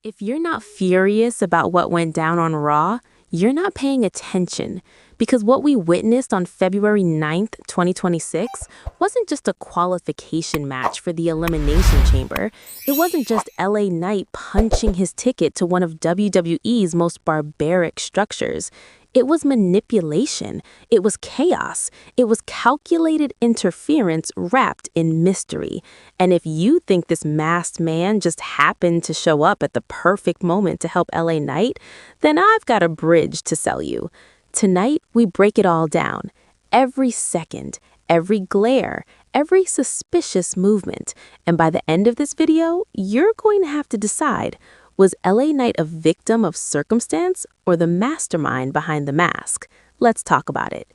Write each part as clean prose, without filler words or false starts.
If you're not furious about what went down on Raw, you're not paying attention. Because what we witnessed on February 9th, 2026, wasn't just a qualification match for the Elimination Chamber. It wasn't just LA Knight punching his ticket to one of WWE's most barbaric structures. It was manipulation. It was chaos. It was calculated interference wrapped in mystery. And if you think this masked man just happened to show up at the perfect moment to help LA Knight, then I've got a bridge to sell you. Tonight, we break it all down. Every second, every glare, every suspicious movement. And by the end of this video, you're going to have to decide, was LA Knight a victim of circumstance or the mastermind behind the mask? Let's talk about it.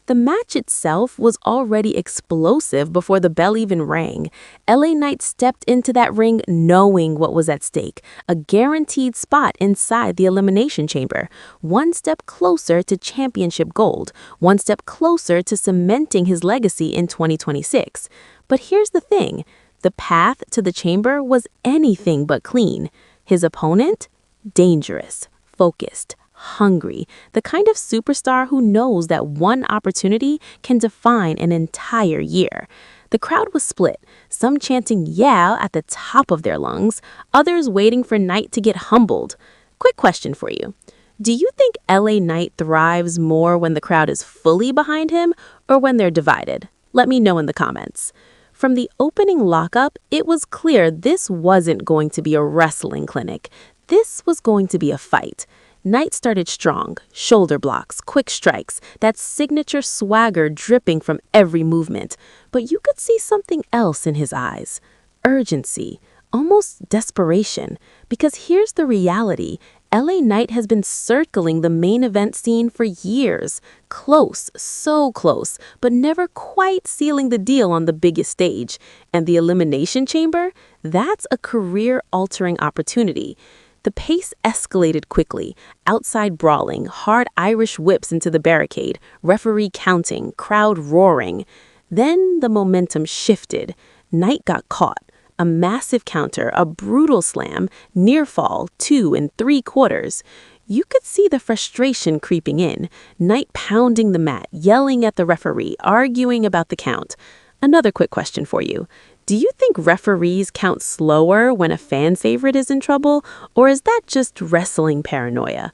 The match itself was already explosive before the bell even rang. LA Knight stepped into that ring knowing what was at stake, a guaranteed spot inside the Elimination Chamber, one step closer to championship gold, one step closer to cementing his legacy in 2026. But here's the thing, the path to the chamber was anything but clean. His opponent? Dangerous, focused, hungry, the kind of superstar who knows that one opportunity can define an entire year. The crowd was split, some chanting "yeah" at the top of their lungs, others waiting for Knight to get humbled. Quick question for you. Do you think LA Knight thrives more when the crowd is fully behind him or when they're divided? Let me know in the comments. From the opening lockup, it was clear this wasn't going to be a wrestling clinic. This was going to be a fight. Knight started strong, shoulder blocks, quick strikes, that signature swagger dripping from every movement. But you could see something else in his eyes. Urgency, almost desperation. Because here's the reality. LA Knight has been circling the main event scene for years. Close, so close, but never quite sealing the deal on the biggest stage. And the Elimination Chamber? That's a career-altering opportunity. The pace escalated quickly. Outside brawling, hard Irish whips into the barricade, referee counting, crowd roaring. Then the momentum shifted. Knight got caught. A massive counter, a brutal slam, near fall, 2 3/4. You could see the frustration creeping in. Knight pounding the mat, yelling at the referee, arguing about the count. Another quick question for you. Do you think referees count slower when a fan favorite is in trouble, or is that just wrestling paranoia?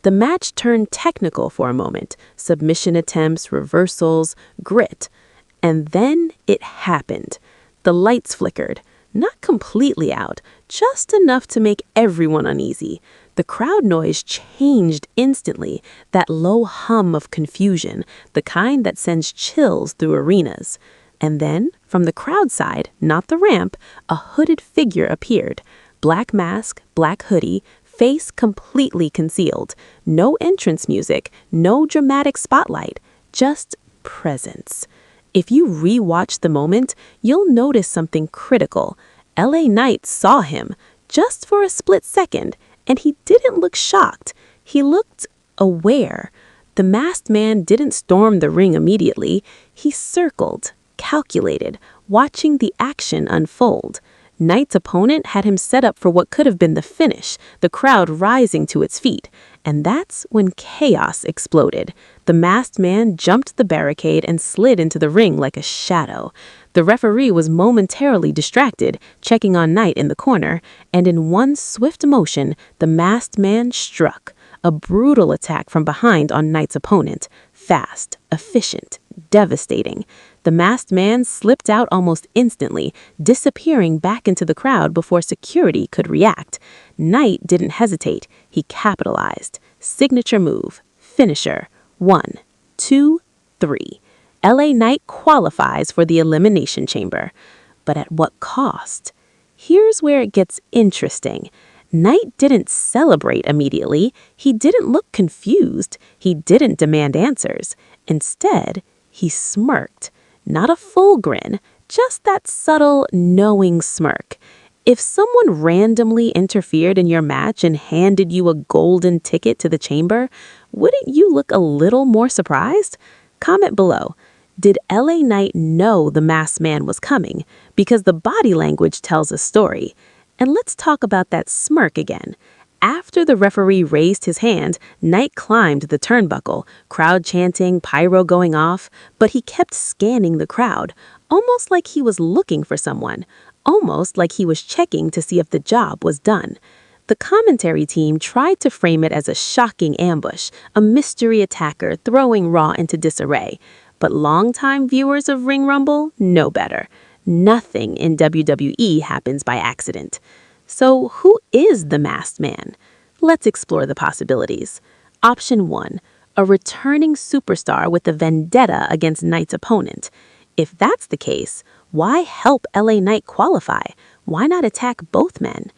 The match turned technical for a moment. Submission attempts, reversals, grit. And then it happened. The lights flickered. Not completely out, just enough to make everyone uneasy. The crowd noise changed instantly, that low hum of confusion, the kind that sends chills through arenas. And then, from the crowd side, not the ramp, a hooded figure appeared. Black mask, black hoodie, face completely concealed. No entrance music, no dramatic spotlight, just presence. If you re-watch the moment, you'll notice something critical. LA Knight saw him, just for a split second, and he didn't look shocked. He looked aware. The masked man didn't storm the ring immediately. He circled, calculated, watching the action unfold. Knight's opponent had him set up for what could have been the finish, the crowd rising to its feet. And that's when chaos exploded. The masked man jumped the barricade and slid into the ring like a shadow. The referee was momentarily distracted, checking on Knight in the corner, and in one swift motion, the masked man struck. A brutal attack from behind on Knight's opponent. Fast, efficient, devastating. The masked man slipped out almost instantly, disappearing back into the crowd before security could react. Knight didn't hesitate. He capitalized. Signature move. Finisher. 1, 2, 3. LA Knight qualifies for the Elimination Chamber. But at what cost? Here's where it gets interesting. Knight didn't celebrate immediately. He didn't look confused. He didn't demand answers. Instead, he smirked. Not a full grin, just that subtle, knowing smirk. If someone randomly interfered in your match and handed you a golden ticket to the chamber, wouldn't you look a little more surprised? Comment below. Did LA Knight know the masked man was coming? Because the body language tells a story. And let's talk about that smirk again. After the referee raised his hand, Knight climbed the turnbuckle, crowd chanting, pyro going off, but he kept scanning the crowd, almost like he was looking for someone, almost like he was checking to see if the job was done. The commentary team tried to frame it as a shocking ambush, a mystery attacker throwing Raw into disarray. But longtime viewers of Ring Rumble know better. Nothing in WWE happens by accident. So who is the masked man? Let's explore the possibilities. Option 1, a returning superstar with a vendetta against Knight's opponent. If that's the case, why help LA Knight qualify? Why not attack both men?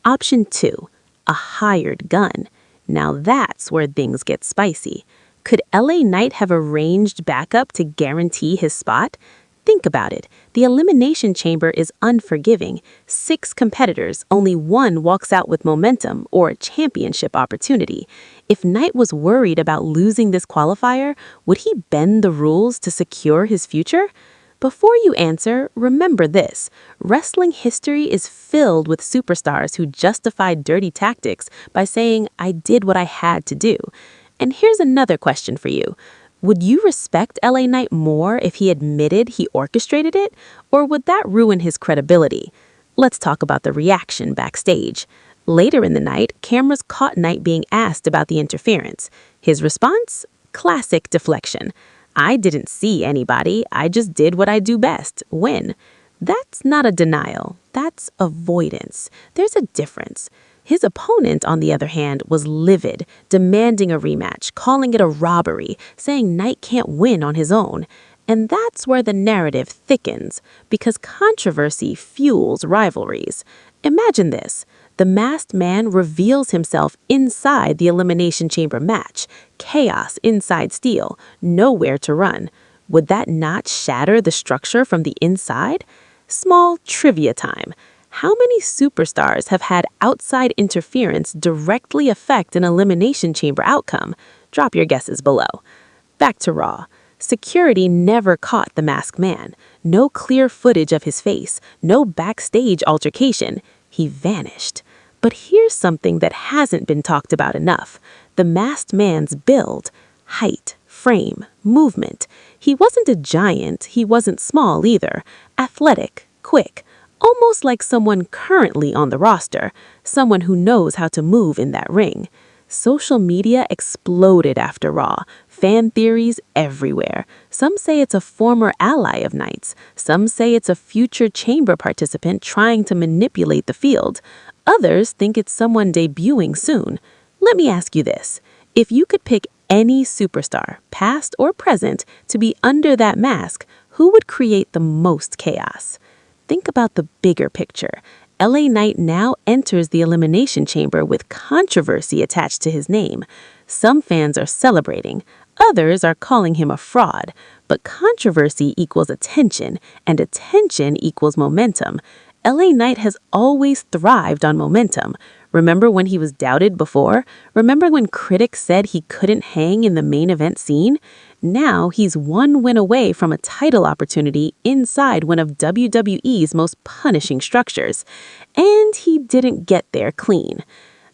Option 2, a hired gun. Now that's where things get spicy. Could LA Knight have arranged backup to guarantee his spot? Think about it. The Elimination Chamber is unforgiving. 6 competitors, only 1 walks out with momentum or a championship opportunity. If Knight was worried about losing this qualifier, would he bend the rules to secure his future? Before you answer, remember this. Wrestling history is filled with superstars who justified dirty tactics by saying, "I did what I had to do." And here's another question for you. Would you respect LA Knight more if he admitted he orchestrated it, or would that ruin his credibility? Let's talk about the reaction backstage. Later in the night, cameras caught Knight being asked about the interference. His response? Classic deflection. "I didn't see anybody, I just did what I do best, win." That's not a denial, that's avoidance. There's a difference. His opponent, on the other hand, was livid, demanding a rematch, calling it a robbery, saying Knight can't win on his own. And that's where the narrative thickens, because controversy fuels rivalries. Imagine this. The masked man reveals himself inside the Elimination Chamber match. Chaos inside steel, nowhere to run. Would that not shatter the structure from the inside? Small trivia time. How many superstars have had outside interference directly affect an Elimination Chamber outcome? Drop your guesses below. Back to Raw. Security never caught the masked man. No clear footage of his face. No backstage altercation. He vanished. But here's something that hasn't been talked about enough. The masked man's build. Height, frame, movement. He wasn't a giant. He wasn't small either. Athletic, quick. Almost like someone currently on the roster, someone who knows how to move in that ring. Social media exploded after Raw, fan theories everywhere. Some say it's a former ally of Knight's. Some say it's a future chamber participant trying to manipulate the field. Others think it's someone debuting soon. Let me ask you this. If you could pick any superstar, past or present, to be under that mask, who would create the most chaos? Think about the bigger picture. LA Knight now enters the Elimination Chamber with controversy attached to his name. Some fans are celebrating. Others are calling him a fraud. But controversy equals attention, and attention equals momentum. LA Knight has always thrived on momentum. Remember when he was doubted before? Remember when critics said he couldn't hang in the main event scene? Now he's 1 win away from a title opportunity inside one of WWE's most punishing structures. And he didn't get there clean.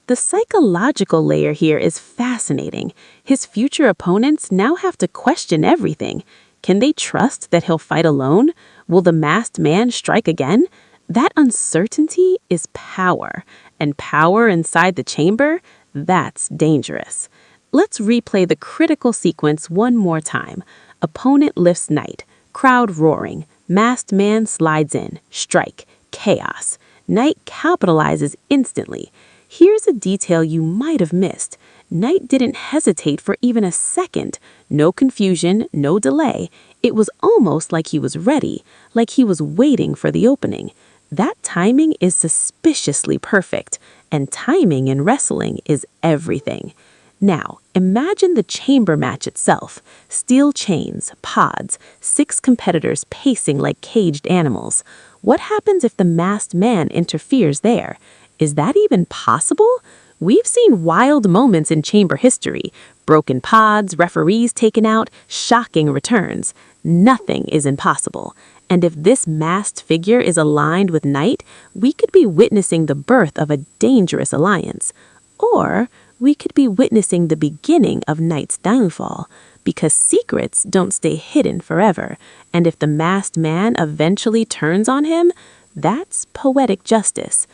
The psychological layer here is fascinating. His future opponents now have to question everything. Can they trust that he'll fight alone? Will the masked man strike again? That uncertainty is power. And power inside the chamber? That's dangerous. Let's replay the critical sequence one more time. Opponent lifts Knight. Crowd roaring. Masked man slides in. Strike. Chaos. Knight capitalizes instantly. Here's a detail you might have missed. Knight didn't hesitate for even a second. No confusion, no delay. It was almost like he was ready, like he was waiting for the opening. That timing is suspiciously perfect, and timing in wrestling is everything. Now, imagine the chamber match itself. Steel chains, pods, 6 competitors pacing like caged animals. What happens if the masked man interferes there? Is that even possible? We've seen wild moments in chamber history. Broken pods, referees taken out, shocking returns. Nothing is impossible. And if this masked figure is aligned with Knight, we could be witnessing the birth of a dangerous alliance. Or we could be witnessing the beginning of Knight's downfall, because secrets don't stay hidden forever, and if the masked man eventually turns on him, that's poetic justice.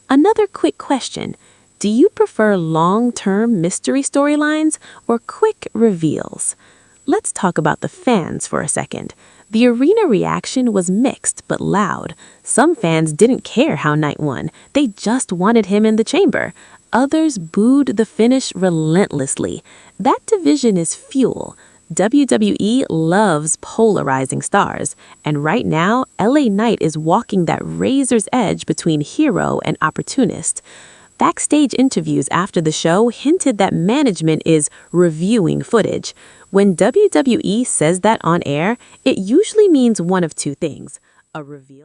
Another quick question. Do you prefer long-term mystery storylines or quick reveals? Let's talk about the fans for a second. The arena reaction was mixed but loud. Some fans didn't care how Knight won. They just wanted him in the chamber. Others booed the finish relentlessly. That division is fuel. WWE loves polarizing stars, and right now, LA Knight is walking that razor's edge between hero and opportunist. Backstage interviews after the show hinted that management is reviewing footage. When WWE says that on air, it usually means one of two things: a reveal